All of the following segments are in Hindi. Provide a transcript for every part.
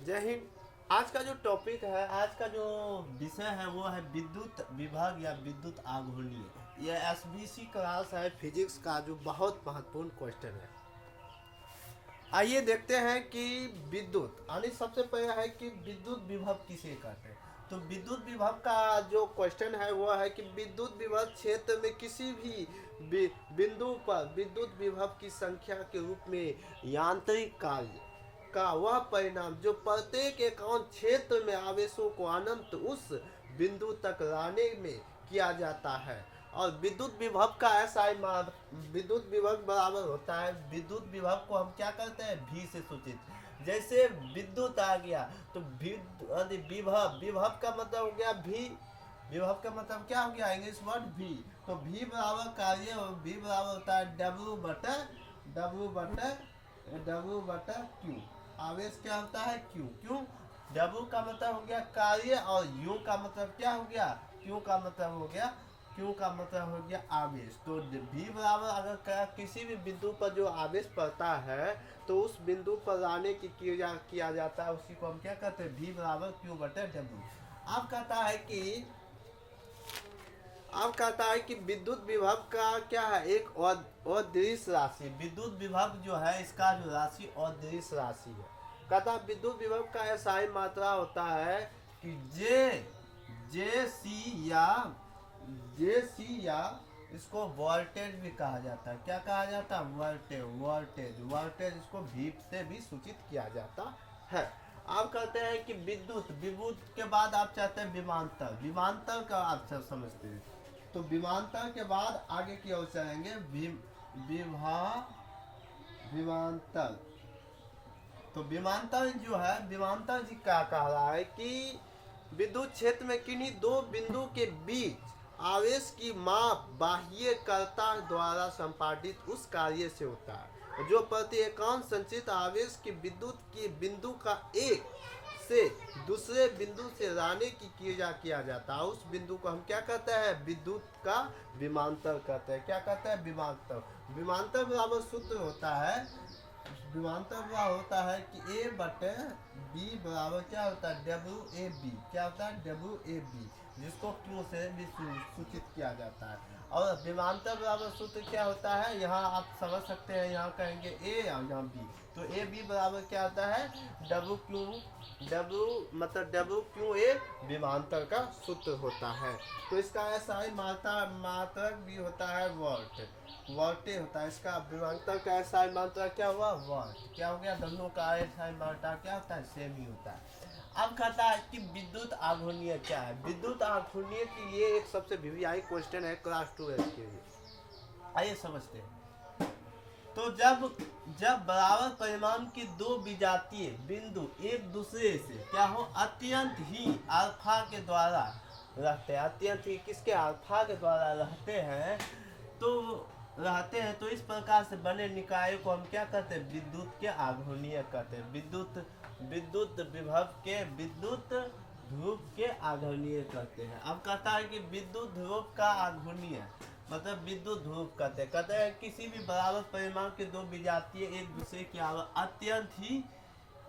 जय हिंद। आज का जो टॉपिक है, आज का जो विषय है वो है विद्युत विभाग या विद्युत आघूर्णीय। यह एसबीसी क्लास है फिजिक्स का, जो बहुत महत्वपूर्ण क्वेश्चन है। आइए देखते हैं कि विद्युत यानी सबसे पहले है कि विद्युत विभव किसे कहते हैं। तो विद्युत विभव का जो क्वेश्चन है वो है कि विद्युत विभव क्षेत्र में किसी भी बिंदु पर विद्युत विभव की संख्या के रूप में यांत्रिक कार्य का वह परिणाम जो प्रत्येक एकांक क्षेत्र में आवेशों को अनंत उस बिंदु तक लाने में किया जाता है। और विद्युत विभव का ऐसा ही मान विद्युत विभव बराबर होता है, विद्युत विभव को हम क्या करते हैं, भी से सूचित। जैसे विद्युत आ गया तो विभव, विभव का मतलब हो गया भी। विभव का मतलब क्या हो गया, इंग्लिश वर्ड भी। तो भी बराबर कार्य, और भी बराबर होता है डब्ल्यू बटा क्यू। आवेश क्या होता है, क्यू। क्यों, डब्ल्यू का मतलब हो गया कार्य, और यू का मतलब क्या हो गया, क्यू का मतलब हो गया, क्यू का मतलब हो गया आवेश। तो भी बराबर अगर किसी भी बिंदु पर जो आवेश पड़ता है तो उस बिंदु पर लाने की किया जाता है, उसी को हम क्या कहते हैं, भी बराबर क्यू बटे डब्ल्यू। अब कहता है कि विद्युत विभव का क्या है, एक अदृश्य राशि। विद्युत विभव जो है इसका जो राशि अदृश्य राशि है। कहता है विद्युत विभव का ऐसा ही मात्रा होता है कि जे सी या इसको वोल्टेज भी कहा जाता है। क्या कहा जाता है, वोल्टेज इसको भी से भी सूचित किया जाता है। आप कहते हैं कि विद्युत के बाद आप चाहते हैं विमानतल। विमानतल का आप सब समझते हैं। तो विमानतल के बाद आगे की ओर चलेंगे विमानतल। तो विमानतल जो है, विमानतल जी क्या कह रहा है कि विद्युत क्षेत्र में किन्हीं दो बिंदु के बीच आवेश की माप बाह्य कर्ता द्वारा संपादित उस कार्य से होता है जो प्रति एकांक संचित आवेश की विद्युत की बिंदु का एक से दूसरे बिंदु से लाने की क्रिया किया जाता है। उस बिंदु को हम क्या कहते हैं, विद्युत का विमानतल कहते हैं। क्या कहते हैं, विमानतल। विमानतल बराबर सूत्र होता है, विमानतल बराबर होता है कि ए बटे बी बराबर क्या होता है, डब्ल्यू ए बी। क्या होता है, डब्ल्यू ए बी, जिसको क्यू से भी सूचित किया जाता है। और विमानतल बराबर सूत्र क्या होता है, यहाँ आप समझ सकते हैं, यहाँ कहेंगे ए और यहाँ बी। तो ए बी बराबर क्या होता है, डब्ल्यू मतलब डब्ल्यू क्यू ए विमानतल का सूत्र होता है। तो इसका ऐसा ही मात्रक भी होता है वोल्टे होता है। इसका विमानतल का ऐसा ही मात्रा क्या हुआ, वोल्ट। क्या हो गया, दोनों का ऐसा ही मात्रा क्या होता है, सेम ही होता है। अब कहता है कि विद्युत आघूर्णीय क्या है। विद्युत आघूर्णीय की ये एक सबसे वीवीआई क्वेश्चन है क्लास 12 के लिए। आइए समझते हैं। तो जब बराबर परिमाण की दो विजातीय बिंदु एक दूसरे से क्या हो, अत्यंत ही अल्फा के द्वारा रहते हैं, अत्यंत ही किसके, अल्फा के द्वारा रहते हैं तो इस प्रकार से बने निकायों को हम क्या कहते हैं, विद्युत के आघूर्णीय कहते हैं। विद्युत विभव के विद्युत ध्रुव के आघूर्णीय कहते हैं। अब कहता है कि विद्युत ध्रुव का आघूर्णीय मतलब विद्युत ध्रुव कहते हैं किसी भी बराबर परिमाण के दो विजातीय एक दूसरे की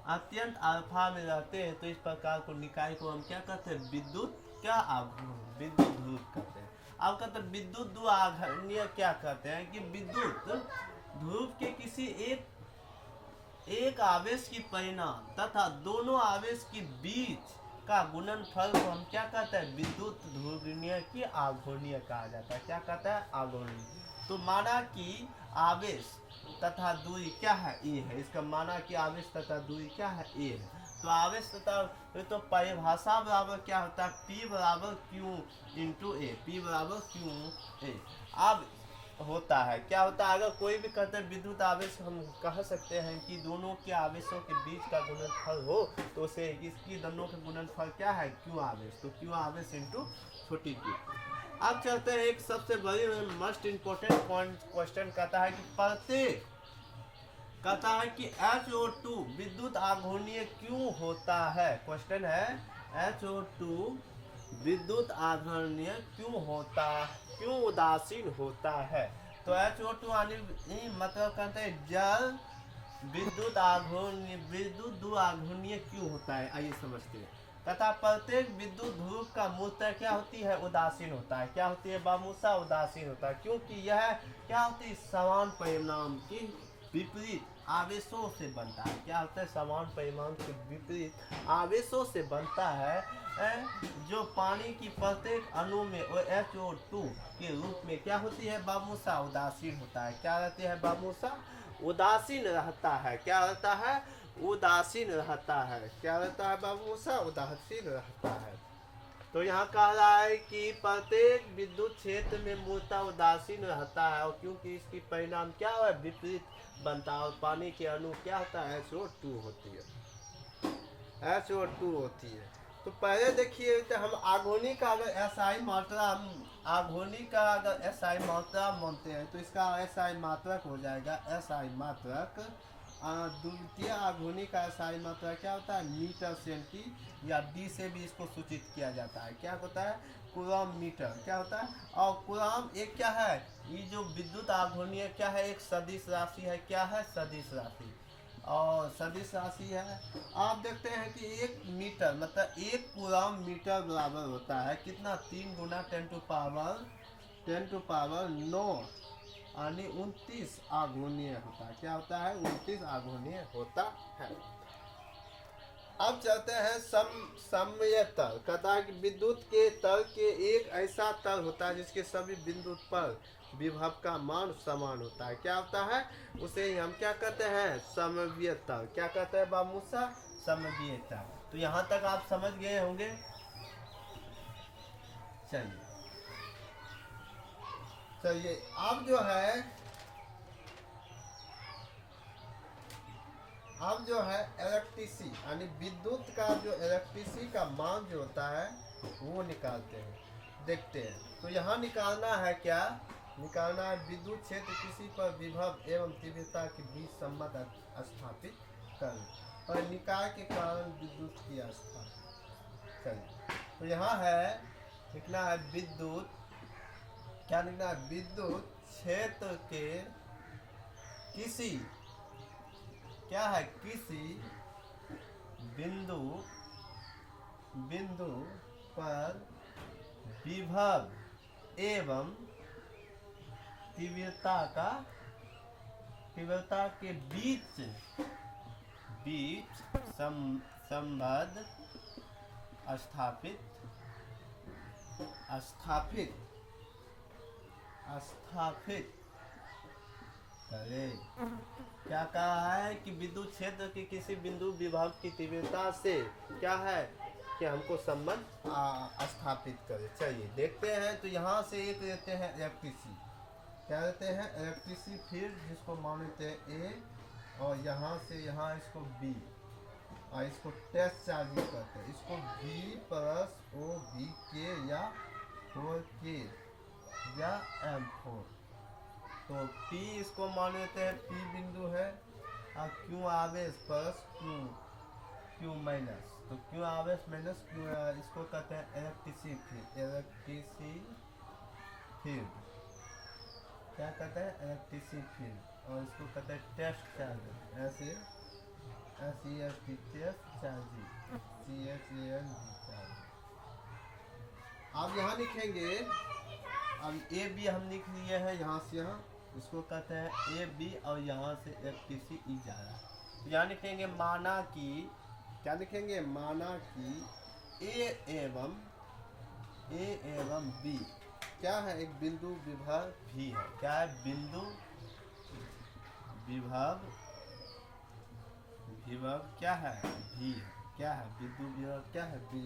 अत्यंत अल्फा में रहते हैं तो इस प्रकार को निकाय को हम क्या कहते हैं, विद्युत क्या आघूर्ण, विद्युत ध्रुव कहते हैं। अब कहते हैं विद्युत ध्रुव आघूर्णीय क्या कहते हैं कि विद्युत ध्रुव के किसी एक आवेश की परिणाम तथा दोनों आवेश के बीच का गुणनफल को हम क्या कहते हैं, विद्युत ध्रुवीय की आघूर्णीय कहा जाता है। क्या कहता है, आघूर्णीय। तो माना कि आवेश तथा दूरी क्या है, ए है। इसका माना कि आवेश तथा दूरी क्या है, ए है। तो आवेश तथा तो परिभाषा बराबर क्या होता है, P बराबर Q इंटू ए। P बराबर Q ए। अब होता है क्या होता है, अगर कोई भी कहते हैं विद्युत आवेश, हम कह सकते हैं कि दोनों के आवेशों के बीच का गुणनफल हो तो उसे इसकी दोनों के गुणनफल क्या है, क्यू आवेश। तो क्यू आवेश इंटू छोटी क्यू। अब चलते हैं एक सबसे बड़ी मोस्ट इम्पोर्टेंट पॉइंट क्वेश्चन कहता है कि HO2 विद्युत आघूर्णीय क्यों होता है। क्वेश्चन है HO2 विद्युत आघूर्णीय क्यों उदासीन होता है। तो HO2 मतलब कहते हैं विद्युत द्वि आघूर्णीय क्यों होता है, आइए समझते हैं। तथा प्रत्येक विद्युत ध्रुव का मूलतः क्या होती है, उदासीन होता है। क्या होती है बामूसा, उदासीन होता है, क्योंकि यह क्या होती है, समान परिणाम की विपरीत आवेशों से बनता है। क्या होता है, समान परिमाण के विपरीत आवेशों से बनता है, जो पानी की प्रत्येक अणु में HO2 के रूप में क्या होती है, बामूसा, उदासीन होता है। क्या रहती है बामूसा, उदासीन रहता है। क्या रहता है, उदासीन रहता है। क्या रहता है बाबूसा, उदासीन रहता है। तो यहाँ कह रहा है कि प्रत्येक विद्युत क्षेत्र में मूलतः उदासीन रहता है, और क्योंकि इसकी परिणाम क्या है, विपरीत बनता है, और पानी के अणु क्या होता है, HO2 होती है, HO2 होती है। तो पहले देखिए, तो हम आगोनी का अगर SI मात्रा, हम आगोनी का अगर SI मात्रा मानते हैं, तो इसका SI मात्रक हो जाएगा, SI मात्रक। द्वितीय आघूर्णी का SI मात्रा क्या होता है, मीटर सेंटी, या D से भी इसको सूचित किया जाता है। क्या होता है, कूलम मीटर। क्या होता है, और कूलम एक क्या है, ये जो विद्युत आघूर्णीय क्या है, एक सदिश राशि है। क्या है, सदिश राशि, और सदिश राशि है। आप देखते हैं कि 1 मीटर मतलब 1 कूलम मीटर बराबर होता है कितना, 3 गुना 10 टू पावर 9, यानी 29 आघूर्णीय होता है। क्या होता है, 29 आघूर्णीय होता है। अब चलते हैं समय तल। कहता है कि विद्युत के तल के एक ऐसा तल होता है जिसके सभी बिंदु पर विभव का मान समान होता है। क्या होता है, उसे हम क्या कहते हैं, समव्य तल। क्या कहते हैं बाबूसा, समव्य तल। तो यहाँ तक आप समझ गए होंगे। चलिए अब जो है, अब जो है इलेक्ट्रिसी यानी विद्युत का जो इलेक्ट्रिसी का मान जो होता है वो निकालते हैं, देखते हैं। तो यहाँ निकालना है, क्या निकालना है, विद्युत क्षेत्र किसी पर विभव एवं तीव्रता के बीच संबंध स्थापित कर और निकाय के कारण विद्युत की स्थापित करें। तो यहाँ है लिखना है विद्युत, क्या लिखना है, विद्युत क्षेत्र के किसी, क्या है, किसी बिंदु पर विभव एवं तीव्रता के बीच संबंध स्थापित करे। क्या कहा है कि विद्युत क्षेत्र के किसी बिंदु विभव की तीव्रता से क्या है कि हमको संबंध स्थापित करे। चलिए देखते हैं। तो यहाँ से एक लेते हैं इलेक्ट्रिसी, क्या लेते हैं, इलेक्ट्रिसी फील्ड, जिसको मान लेते हैं ए, और यहाँ से यहाँ इसको बी, और इसको टेस्ट चार्जिंग करते हैं, इसको बी प्लस ओ बी के या 4K या M4। तो P इसको मान लेते हैं, P बिंदु है, और Q आवेश प्लस Q माइनस, तो Q आवेश माइनस Q, इसको कहते हैं इलेक्ट्रिसिटी फील्ड। क्या कहते हैं, इलेक्ट्रिसिटी फील्ड, और इसको कहते हैं टेस्ट चार्जिंग, ऐसे SEST test charging, CHARG charging. अब यहाँ लिखेंगे, अब ए बी हम लिख लिए हैं, यहाँ से यहाँ इसको कहते हैं ए बी, और यहाँ से इलेक्ट्रिसिटी जा रहा है। तो यहाँ लिखेंगे माना कि, क्या लिखेंगे, माना कि ए एवं बी क्या है, एक बिंदु विभव भी है। क्या है, बिंदु विभव क्या है, भी है। क्या है, बिंदु विभव क्या है, भी।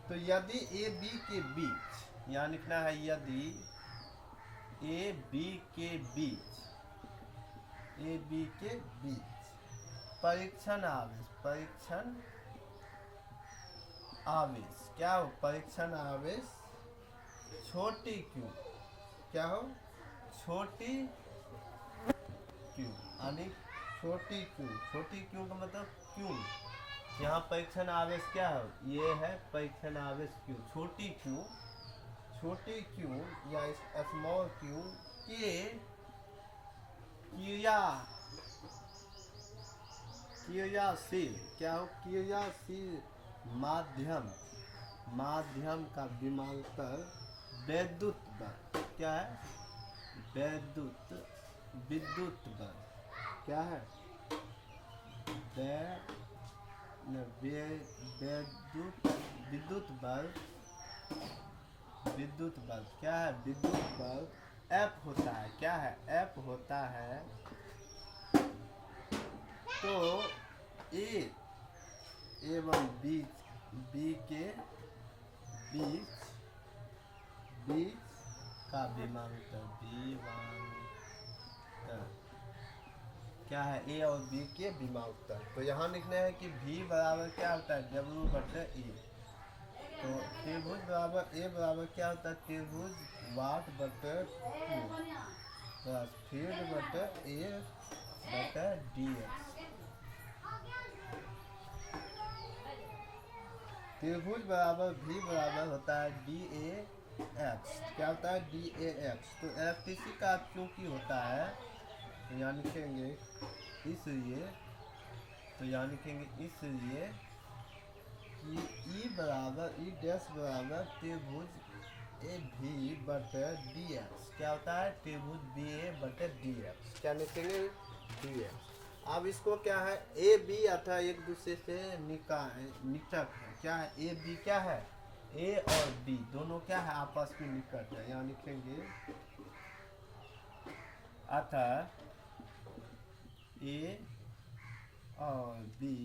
तो यदि ए बी के बीच, यहाँ लिखना है, यदि ए बी के बीच परीक्षण आवेश क्या हो, परीक्षण आवेश छोटी q, क्या हो, छोटी q, यानी छोटी q का मतलब क्यों, यहाँ परीक्षण आवेश क्या है, ये है परीक्षण आवेश q, छोटी q या स्मॉल q के क्रियाशील क्या हो, क्रियाशील माध्यम, माध्यम का विमांतर वैद्युत बल। क्या है? वैद्युत, विद्युत बल। क्या है? वैद्युत, विद्युत बल, विद्युत बल। क्या है? विद्युत बल F होता है। क्या है? F होता है। तो A एवं B के बीच, बीच का विमांतर, क्या है? A और B के विमांतर। तो यहाँ लिखना है कि V बराबर क्या होता है? W बटे E। तो त्रिभुज बराबर A बराबर क्या होता है? त्रिभुज वाट बटे 2 प्लस फील्ड बटे A बटे dx। त्रिभुज बराबर V बराबर होता है DAX। क्या होता है? DAX। तो इलेक्ट्रिसिटी का क्योंकि होता है, तो यहाँ लिखेंगे इसलिए, तो यहाँ लिखेंगे इसलिए कि E बराबर, E डैश बराबर त्रिभुज AB बटे dx। क्या होता है? त्रिभुज BA बटे dx। क्या लिखेंगे? dx। अब इसको क्या है? ए बी अथवा एक दूसरे से निकट है। क्या है? ए बी क्या है? ए और बी दोनों क्या है? आपस में निकट है। यहाँ लिखेंगे अतः ए और बी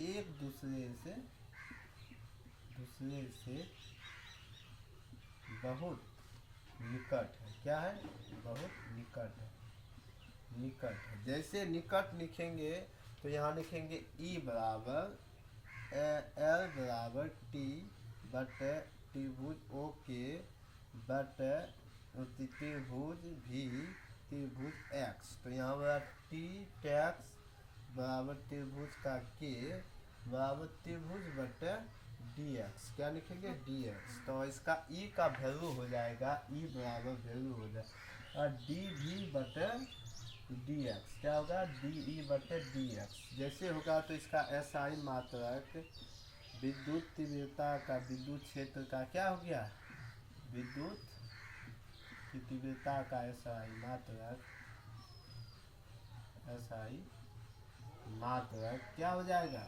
एक दूसरे से बहुत निकट है। क्या है? बहुत निकट है, निकट है। जैसे निकट लिखेंगे तो यहाँ लिखेंगे E बराबर L बराबर T बटे त्रिभुज O के बटे त्रिभुज V त्रिभुज X। तो यहाँ बराबर T टैक्स बराबर त्रिभुज का K बराबर त्रिभुज बटे dx। क्या लिखेंगे? dx। तो इसका E का वैल्यू हो जाएगा, E बराबर वैल्यू हो जाएगा और dv बटे dx। क्या होगा? dE बटे dx। जैसे होगा तो इसका SI मात्रक विद्युत तीव्रता का, विद्युत क्षेत्र का क्या हो गया? विद्युत की तीव्रता का SI मात्रक, SI मात्रक क्या हो जाएगा?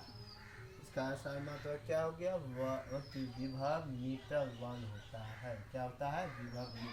इसका SI मात्रक क्या हो गया? विभव मीटर 1 होता है। क्या होता है? विभव मीटर